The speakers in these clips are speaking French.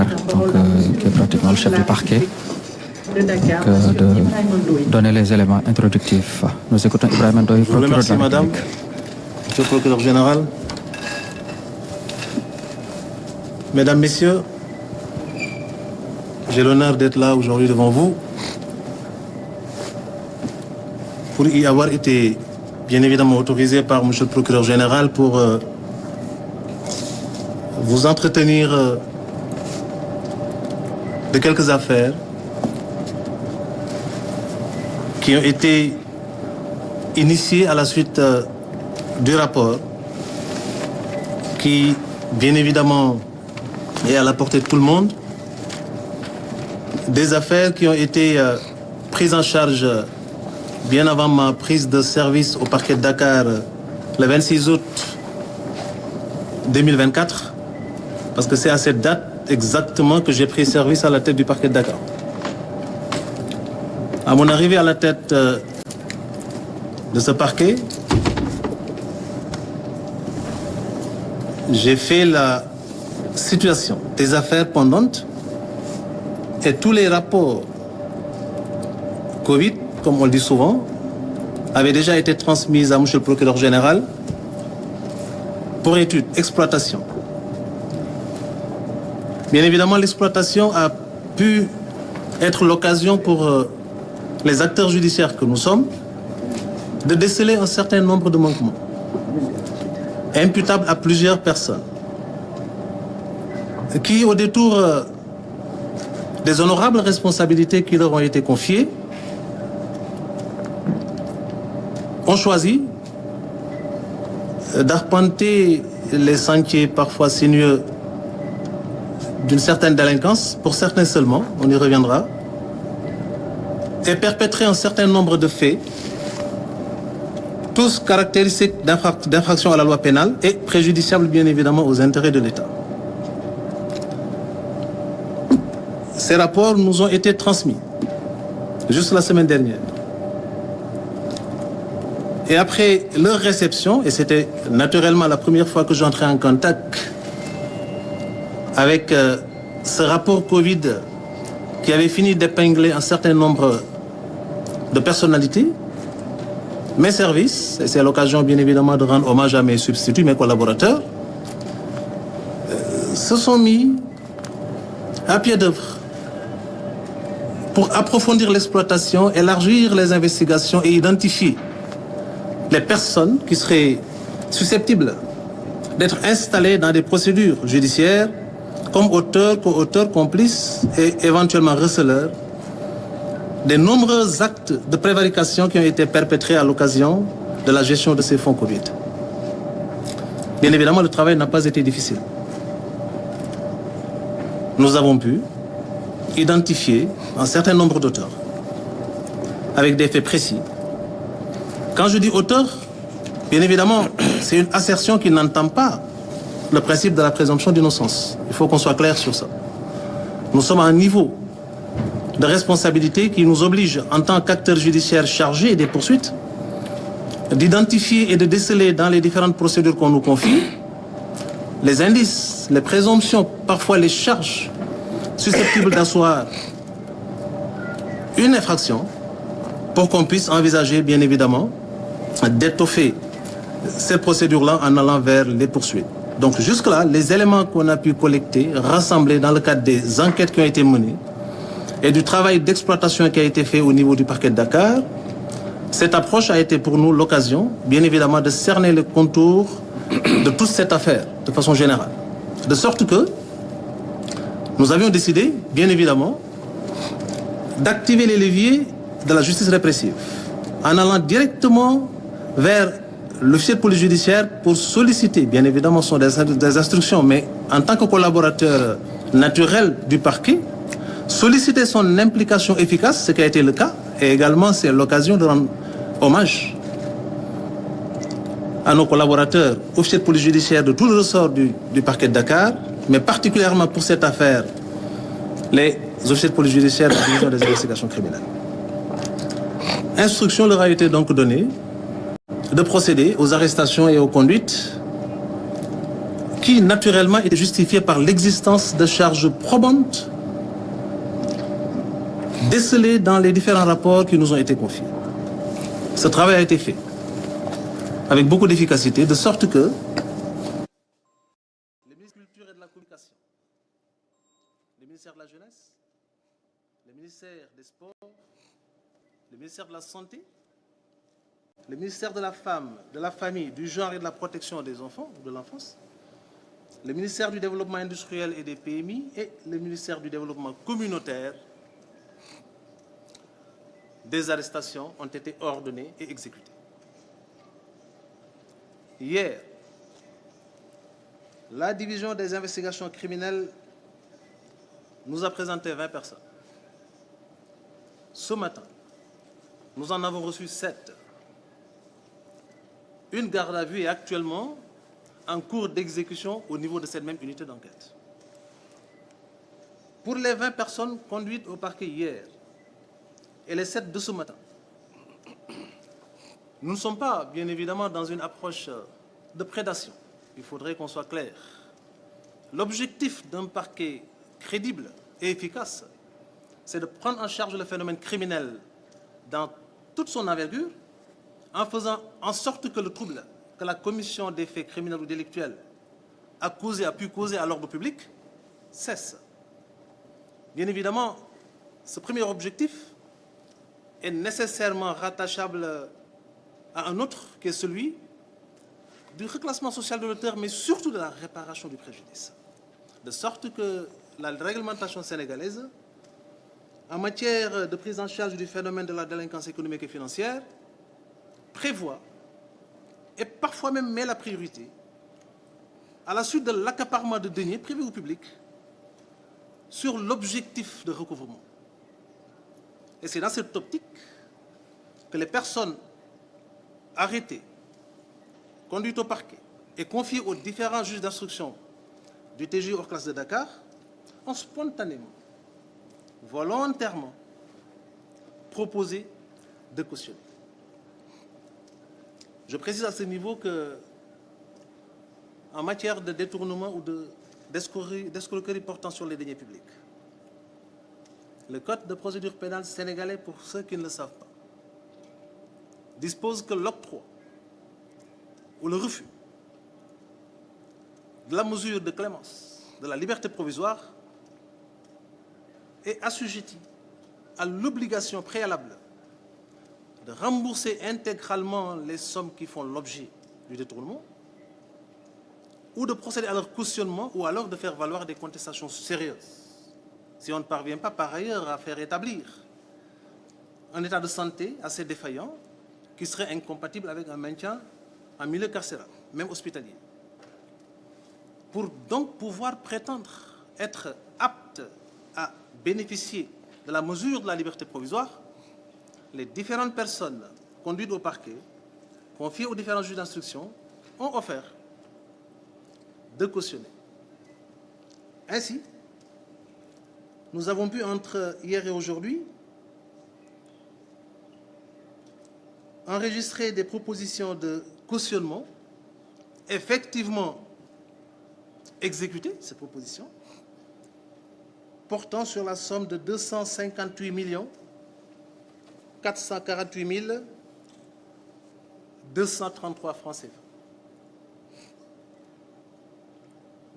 Dakar, qui est pratiquement le chef du parquet, de donner les éléments introductifs. Nous écoutons Ibrahim Ndoye, procureur de la République. Madame, Monsieur le procureur général, Mesdames, Messieurs, j'ai l'honneur d'être là aujourd'hui devant vous pour y avoir été bien évidemment autorisé par Monsieur le procureur général pour vous entretenir de quelques affaires qui ont été initiées à la suite du rapport qui, bien évidemment, est à la portée de tout le monde. Des affaires qui ont été prises en charge bien avant ma prise de service au parquet de Dakar le 26 août 2024, parce que c'est à cette date exactement que j'ai pris service à la tête du parquet de Dakar. À mon arrivée à la tête de ce parquet, j'ai fait la situation des affaires pendantes et tous les rapports Covid, comme on le dit souvent, avaient déjà été transmis à M. le procureur général pour étude, exploitation. Bien évidemment, l'exploitation a pu être l'occasion pour les acteurs judiciaires que nous sommes de déceler un certain nombre de manquements imputables à plusieurs personnes qui, au détour des honorables responsabilités qui leur ont été confiées, ont choisi d'arpenter les sentiers parfois sinueux d'une certaine délinquance, pour certains seulement, on y reviendra, et perpétrer un certain nombre de faits, tous caractéristiques d'infraction à la loi pénale et préjudiciables bien évidemment aux intérêts de l'État. Ces rapports nous ont été transmis juste la semaine dernière. Et après leur réception, et c'était naturellement la première fois que j'entrais en contact avec ce rapport Covid qui avait fini d'épingler un certain nombre de personnalités, mes services, et c'est l'occasion bien évidemment de rendre hommage à mes substituts, mes collaborateurs, se sont mis à pied d'œuvre pour approfondir l'exploitation, élargir les investigations et identifier les personnes qui seraient susceptibles d'être installées dans des procédures judiciaires comme auteurs, co-auteurs, complices et éventuellement receleurs des nombreux actes de prévarication qui ont été perpétrés à l'occasion de la gestion de ces fonds Covid. Bien évidemment, le travail n'a pas été difficile. Nous avons pu identifier un certain nombre d'auteurs avec des faits précis. Quand je dis auteur, bien évidemment, c'est une assertion qui n'entend pas le principe de la présomption d'innocence. Il faut qu'on soit clair sur ça. Nous sommes à un niveau de responsabilité qui nous oblige, en tant qu'acteurs judiciaires chargés des poursuites, d'identifier et de déceler dans les différentes procédures qu'on nous confie les indices, les présomptions, parfois les charges susceptibles d'asseoir une infraction pour qu'on puisse envisager, bien évidemment, d'étoffer ces procédures-là en allant vers les poursuites. Donc jusque-là, les éléments qu'on a pu collecter, rassembler dans le cadre des enquêtes qui ont été menées et du travail d'exploitation qui a été fait au niveau du parquet de Dakar, cette approche a été pour nous l'occasion, bien évidemment, de cerner les contours de toute cette affaire, de façon générale. De sorte que nous avions décidé, bien évidemment, d'activer les leviers de la justice répressive en allant directement vers l'officier de police judiciaire pour solliciter, bien évidemment, sont des instructions, mais en tant que collaborateur naturel du parquet, solliciter son implication efficace, ce qui a été le cas, et également c'est l'occasion de rendre hommage à nos collaborateurs, officiers de police judiciaire de tout le ressort du parquet de Dakar, mais particulièrement pour cette affaire, les officiers de police judiciaire de la division des investigations criminelles. Instruction leur a été donc donnée de procéder aux arrestations et aux conduites qui naturellement est justifié par l'existence de charges probantes décelées dans les différents rapports qui nous ont été confiés. Ce travail a été fait avec beaucoup d'efficacité, de sorte que le ministère de la Culture et de la Communication, le ministère de la Jeunesse, le ministère des Sports, le ministère de la Santé, le ministère de la Femme, de la Famille, du Genre et de la Protection des enfants, de l'enfance, le ministère du Développement industriel et des PMI et le ministère du Développement communautaire, des arrestations ont été ordonnées et exécutées. Hier, la division des investigations criminelles nous a présenté 20 personnes. Ce matin, nous en avons reçu 7. Une garde à vue est actuellement en cours d'exécution au niveau de cette même unité d'enquête. Pour les 20 personnes conduites au parquet hier et les 7 de ce matin, nous ne sommes pas, bien évidemment, dans une approche de prédation. Il faudrait qu'on soit clair. L'objectif d'un parquet crédible et efficace, c'est de prendre en charge le phénomène criminel dans toute son envergure, en faisant en sorte que le trouble que la commission des faits criminels ou délictuels a pu causer à l'ordre public cesse. Bien évidemment, ce premier objectif est nécessairement rattachable à un autre qui est celui du reclassement social de l'auteur, mais surtout de la réparation du préjudice. De sorte que la réglementation sénégalaise, en matière de prise en charge du phénomène de la délinquance économique et financière, prévoit et parfois même met la priorité à la suite de l'accaparement de deniers privés ou publics sur l'objectif de recouvrement. Et c'est dans cette optique que les personnes arrêtées, conduites au parquet et confiées aux différents juges d'instruction du TGI hors classe de Dakar ont spontanément, volontairement proposé de cautionner. Je précise à ce niveau que, en matière de détournement ou d'escroquerie portant sur les deniers publics, le Code de procédure pénale sénégalais, pour ceux qui ne le savent pas, dispose que l'octroi ou le refus de la mesure de clémence de la liberté provisoire est assujetti à l'obligation préalable de rembourser intégralement les sommes qui font l'objet du détournement ou de procéder à leur cautionnement ou alors de faire valoir des contestations sérieuses. Si on ne parvient pas par ailleurs à faire établir un état de santé assez défaillant qui serait incompatible avec un maintien en milieu carcéral, même hospitalier. Pour donc pouvoir prétendre être apte à bénéficier de la mesure de la liberté provisoire, les différentes personnes conduites au parquet, confiées aux différents juges d'instruction, ont offert de cautionner. Ainsi, nous avons pu, entre hier et aujourd'hui, enregistrer des propositions de cautionnement, effectivement exécutées, ces propositions, portant sur la somme de 258 448 233 francs CFA.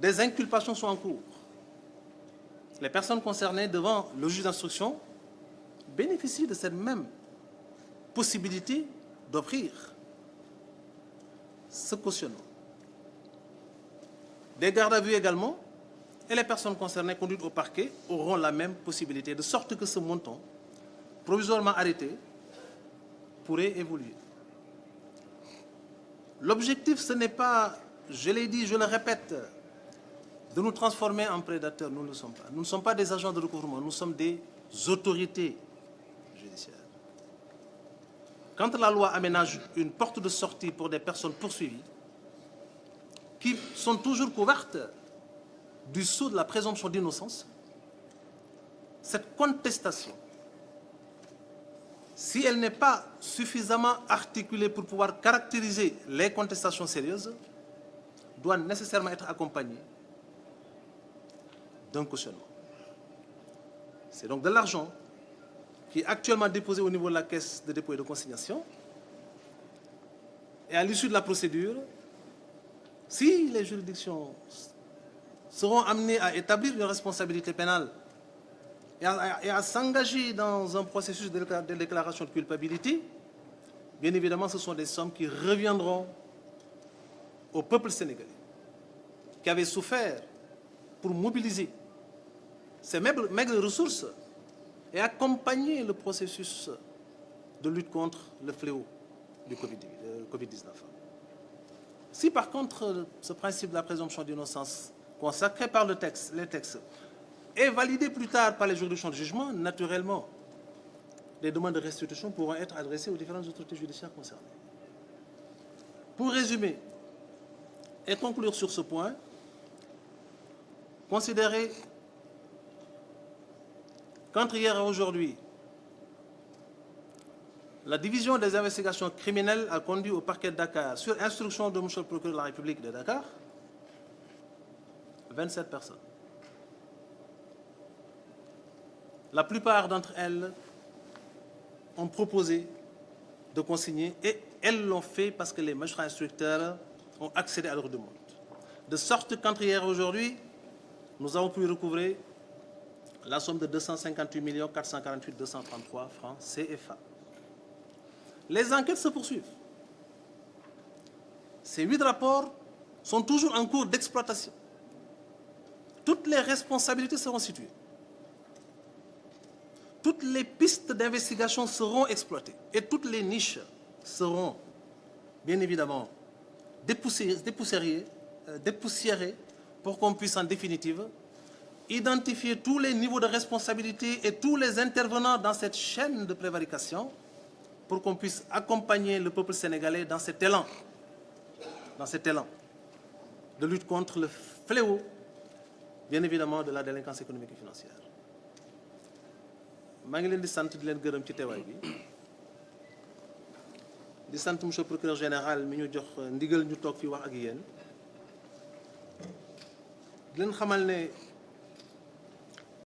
Des inculpations sont en cours. Les personnes concernées devant le juge d'instruction bénéficient de cette même possibilité d'offrir ce cautionnement. Des gardes à vue également, et les personnes concernées conduites au parquet auront la même possibilité, de sorte que ce montant, provisoirement arrêté, pourrait évoluer. L'objectif, ce n'est pas, je l'ai dit, je le répète, de nous transformer en prédateurs. Nous ne le sommes pas. Nous ne sommes pas des agents de recouvrement, nous sommes des autorités judiciaires. Quand la loi aménage une porte de sortie pour des personnes poursuivies, qui sont toujours couvertes du sceau de la présomption d'innocence, cette contestation, si elle n'est pas suffisamment articulée pour pouvoir caractériser les contestations sérieuses, doit nécessairement être accompagné d'un cautionnement. C'est donc de l'argent qui est actuellement déposé au niveau de la caisse de dépôt et de consignation. Et à l'issue de la procédure, si les juridictions seront amenées à établir une responsabilité pénale et à s'engager dans un processus de déclaration de culpabilité, bien évidemment, ce sont des sommes qui reviendront au peuple sénégalais, qui avait souffert pour mobiliser ces maigres ressources et accompagner le processus de lutte contre le fléau du Covid-19. Si par contre ce principe de la présomption d'innocence consacré par les textes est validé plus tard par les juridictions de jugement, naturellement, les demandes de restitution pourront être adressées aux différentes autorités judiciaires concernées. Pour résumer et conclure sur ce point, considérez qu'entre hier et aujourd'hui, la division des investigations criminelles a conduit au parquet de Dakar, sur instruction de M. le procureur de la République de Dakar, 27 personnes. La plupart d'entre elles ont proposé de consigner et elles l'ont fait parce que les magistrats instructeurs ont accédé à leur demande. De sorte qu'entre hier et aujourd'hui, nous avons pu recouvrer la somme de 258 448 233 francs CFA. Les enquêtes se poursuivent. Ces 8 rapports sont toujours en cours d'exploitation. Toutes les responsabilités seront situées. Toutes les pistes d'investigation seront exploitées et toutes les niches seront, bien évidemment, dépoussiérées pour qu'on puisse en définitive identifier tous les niveaux de responsabilité et tous les intervenants dans cette chaîne de prévarication pour qu'on puisse accompagner le peuple sénégalais dans cet élan de lutte contre le fléau, bien évidemment, de la délinquance économique et financière. Je ngi leen di sant di leen gërëm ci teewaay bi di sant monsieur le procureur général mi ñu jox ndigal ñu toog fii wax ak yéen di leen xamal ne